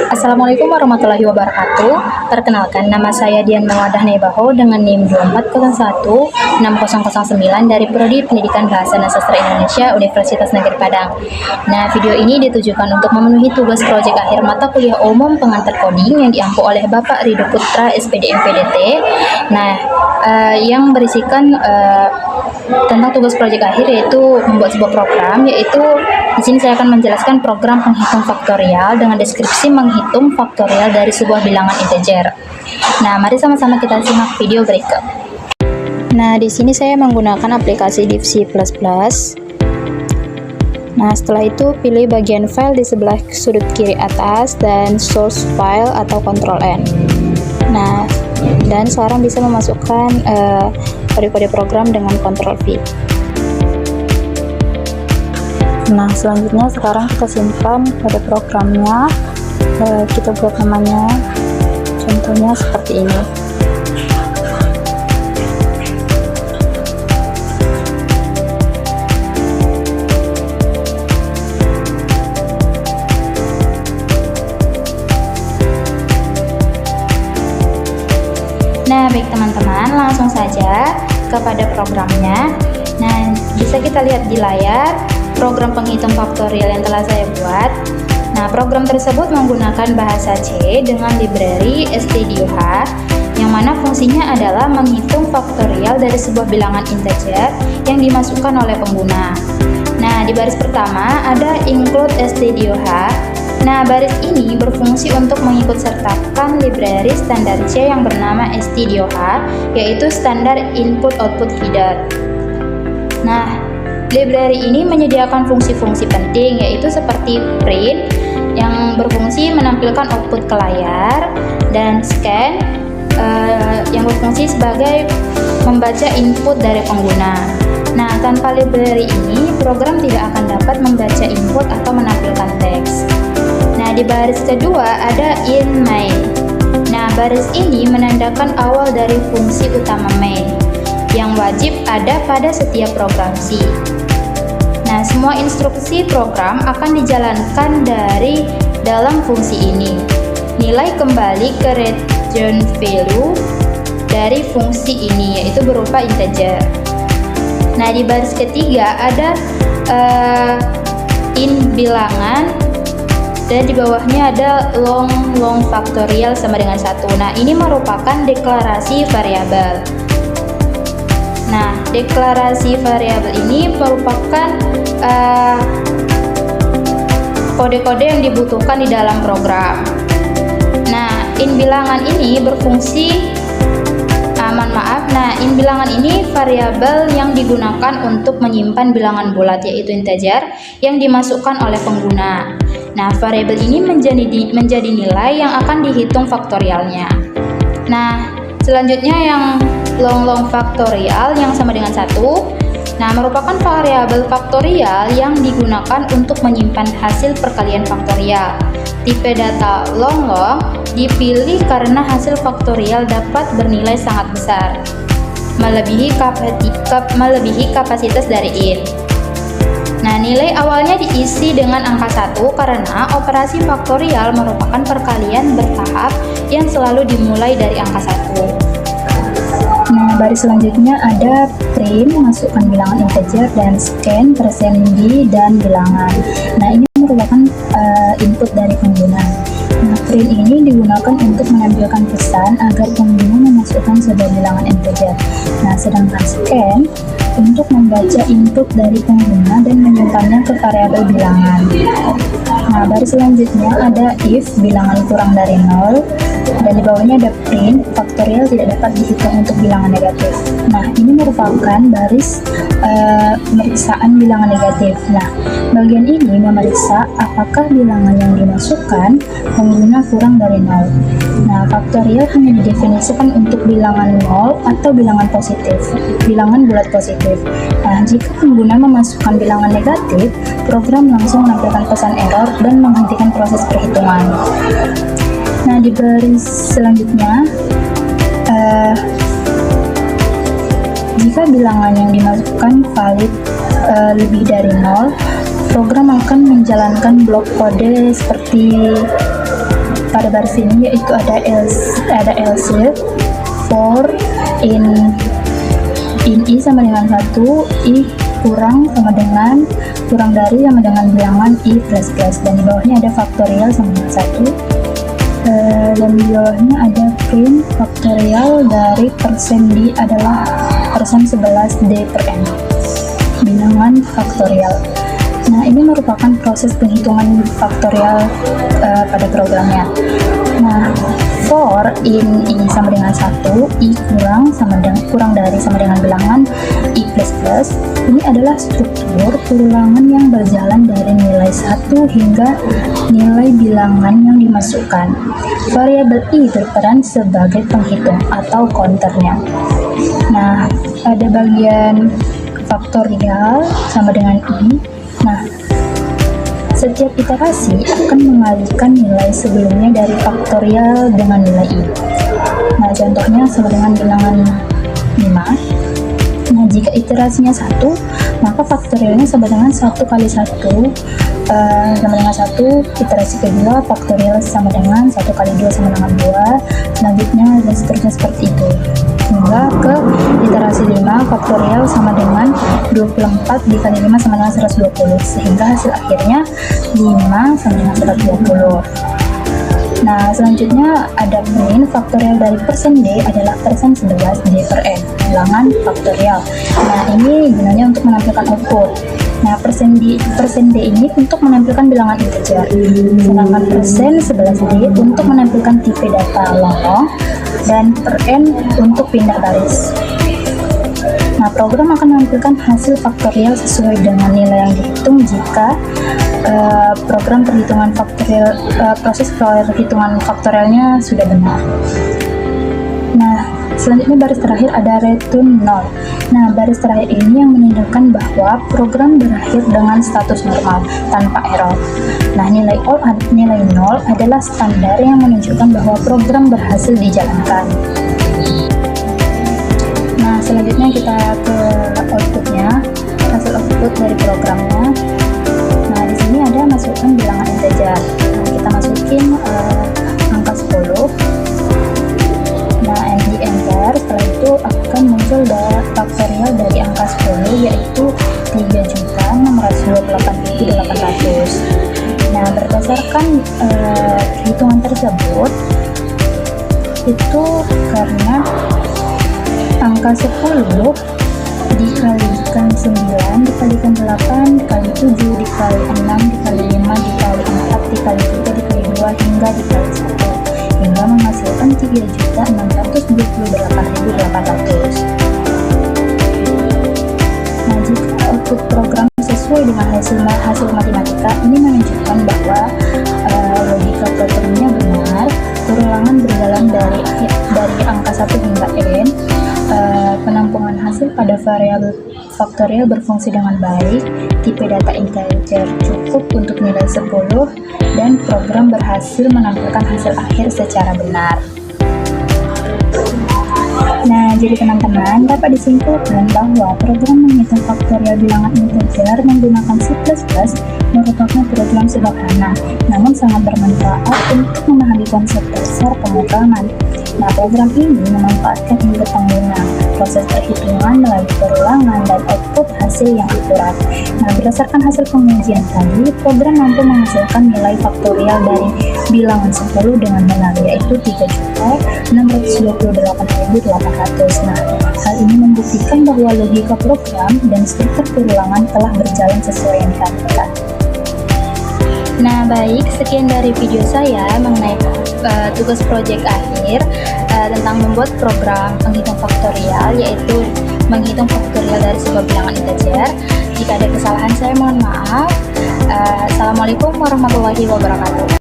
Assalamualaikum warahmatullahi wabarakatuh. Perkenalkan, nama saya Dian Mawadah Nebaho dengan NIM 24016009 dari Prodi Pendidikan Bahasa dan Sastra Indonesia Universitas Negeri Padang. Nah, video ini ditujukan untuk memenuhi tugas proyek akhir mata kuliah umum pengantar coding yang diampu oleh Bapak Ridho Putra, SPD MPDT. Nah, yang berisikan tentang tugas proyek akhir yaitu membuat sebuah program, yaitu di sini saya akan menjelaskan program penghitung faktorial dengan deskripsi menghitung faktorial dari sebuah bilangan integer. Nah, mari sama-sama kita simak video berikut. Nah, di sini saya menggunakan aplikasi div C++. Nah, setelah itu pilih bagian file di sebelah sudut kiri atas dan source file atau Ctrl N. Nah, dan sekarang bisa memasukkan kode-kode program dengan Ctrl V. Nah, selanjutnya sekarang kita simpan kode programnya, kita buat namanya, contohnya seperti ini. Nah, baik teman-teman, langsung saja kepada programnya. Nah, bisa kita lihat di layar program penghitung faktorial yang telah saya buat. Nah, program tersebut menggunakan bahasa C dengan library stdio_h, yang mana fungsinya adalah menghitung faktorial dari sebuah bilangan integer yang dimasukkan oleh pengguna. Nah, di baris pertama ada include stdio_h. Nah, baris ini berfungsi untuk mengikut sertakan library standar C yang bernama stdio_h, yaitu standar input-output header. Nah, library ini menyediakan fungsi-fungsi penting, yaitu seperti print yang berfungsi menampilkan output ke layar, dan scan yang berfungsi sebagai membaca input dari pengguna. Nah, tanpa library ini, program tidak akan dapat membaca input atau menampilkan teks. Nah, di baris kedua ada in main. Nah, baris ini menandakan awal dari fungsi utama main yang wajib ada pada setiap program C. Nah, semua instruksi program akan dijalankan dari dalam fungsi ini. Nilai kembali ke return value dari fungsi ini, yaitu berupa integer. Nah, di baris ketiga ada in bilangan, dan di bawahnya ada long faktorial sama dengan 1. Nah, ini merupakan deklarasi variabel. Nah, deklarasi variabel ini merupakan kode-kode yang dibutuhkan di dalam program. Nah, in bilangan ini berfungsi in bilangan ini variabel yang digunakan untuk menyimpan bilangan bulat, yaitu integer yang dimasukkan oleh pengguna. Nah, variabel ini menjadi nilai yang akan dihitung faktorialnya. Nah, selanjutnya yang long faktorial yang sama dengan 1. Nah, merupakan variabel faktorial yang digunakan untuk menyimpan hasil perkalian faktorial. Tipe data long dipilih karena hasil faktorial dapat bernilai sangat besar, melebihi kapasitas dari int. Nah, nilai awalnya diisi dengan angka 1 karena operasi faktorial merupakan perkalian bertahap yang selalu dimulai dari angka 1. Nah, baris selanjutnya ada print, masukkan bilangan integer, dan scan, %d, dan bilangan. Nah, ini merupakan input dari pengguna. Nah, print ini digunakan untuk menampilkan pesan agar pengguna memasukkan sebuah bilangan integer. Nah, sedangkan scan untuk membaca input dari pengguna dan menyimpannya ke variabel bilangan. Nah, baris selanjutnya ada if bilangan kurang dari 0, dan di bawahnya ada print faktorial tidak dapat dihitung untuk bilangan negatif. Nah, ini merupakan baris pemeriksaan bilangan negatif. Nah, bagian ini memeriksa apakah bilangan yang dimasukkan pengguna kurang dari 0. Nah, faktorial hanya didefinisikan untuk bilangan 0 atau bilangan positif, bilangan bulat positif. Nah, jika pengguna memasukkan bilangan negatif, program langsung menampilkan pesan error dan menghentikan proses perhitungan. Nah, di baris selanjutnya, jika bilangan yang dimasukkan valid lebih dari 0, program akan menjalankan blok kode seperti pada baris ini, yaitu ada LC for in I sama dengan 1, I kurang dari sama dengan bilangan I plus plus, dan di bawahnya ada faktorial sama dengan 1, dan di bawahnya ada print faktorial dari persen D adalah persen 11 D per N, bilangan faktorial. Nah, ini merupakan proses penghitungan faktorial pada programnya. Nah, for in I sama dengan 1, I kurang dari sama dengan bilangan I plus plus, ini adalah struktur perulangan yang berjalan dari nilai 1 hingga nilai bilangan yang dimasukkan. Variabel I berperan sebagai penghitung atau counternya. Nah, ada bagian faktorial sama dengan I. Nah, setiap iterasi akan mengalihkan nilai sebelumnya dari faktorial dengan nilai I. Nah, contohnya sama dengan bilangan 5. Nah, jika iterasinya 1, maka faktorialnya sama dengan 1 kali 1 sama dengan 1, iterasi kedua faktorial sama dengan 1 kali 2 sama dengan 2, selanjutnya dan seterusnya seperti itu. Hingga ke iterasi 5, faktorial sama dengan 24 dikali 5 sama dengan 120, sehingga hasil akhirnya 5 sama dengan 120. Nah, selanjutnya ada print faktorial dari persen D adalah persen 11 D per N, bilangan faktorial. Nah, ini gunanya untuk menampilkan output. Nah, persen D ini untuk menampilkan bilangan integer, sedangkan persen 11 D untuk menampilkan tipe data lorong, dan per N untuk pindah baris. Nah, program akan menampilkan hasil faktorial sesuai dengan nilai yang dihitung jika program perhitungan faktorial, proses perhitungan faktorialnya sudah benar. Nah, selanjutnya baris terakhir ada return 0. Nah, baris terakhir ini yang menandakan bahwa program berakhir dengan status normal tanpa error. Nah, nilai 0 adalah standar yang menunjukkan bahwa program berhasil dijalankan. Nah, selanjutnya kita ke outputnya, hasil output dari programnya. Nah, di sini ada masukkan bilangan integer. Nah, kita masukin angka 10. Nah, di enter, setelah itu akan muncul faktorial dari angka 10, yaitu 3.628.800. Nah, berdasarkan hitungan tersebut, itu karena angka 10 dikalikan 9 dikalikan 8 dikali 7 dikali 6 dikali 5 dikali 4 dikali 3 dikali 2 hingga dikali 1, hingga menghasilkan 3.628.800. Nah, jika output program sesuai dengan hasil matematika, ini menunjukkan bahwa logika programnya benar, perulangan berjalan dari angka 1 hingga N, penampungan hasil pada variabel faktorial berfungsi dengan baik, tipe data integer cukup untuk nilai 10, dan program berhasil menampilkan hasil akhir secara benar. Nah, jadi teman-teman dapat disimpulkan bahwa program menghitung faktorial bilangan integer menggunakan C++ merupakan program sederhana, namun sangat bermanfaat untuk memahami konsep dasar pemrograman. Nah, program ini memanfaatkan input pengguna, proses perhitungan melalui perulangan, dan output hasil yang akurat. Nah, berdasarkan hasil pengujian tadi, program mampu menghasilkan nilai faktorial dari bilangan 10 dengan benar, yaitu 3.628.800. Nah, hal ini membuktikan bahwa logika program dan struktur perulangan telah berjalan sesuai yang diharapkan. Nah, baik, sekian dari video saya mengenai tugas proyek akhir tentang membuat program penghitung faktorial, yaitu menghitung faktorial dari sebuah bilangan integer. Jika ada kesalahan, saya mohon maaf. Assalamualaikum warahmatullahi wabarakatuh.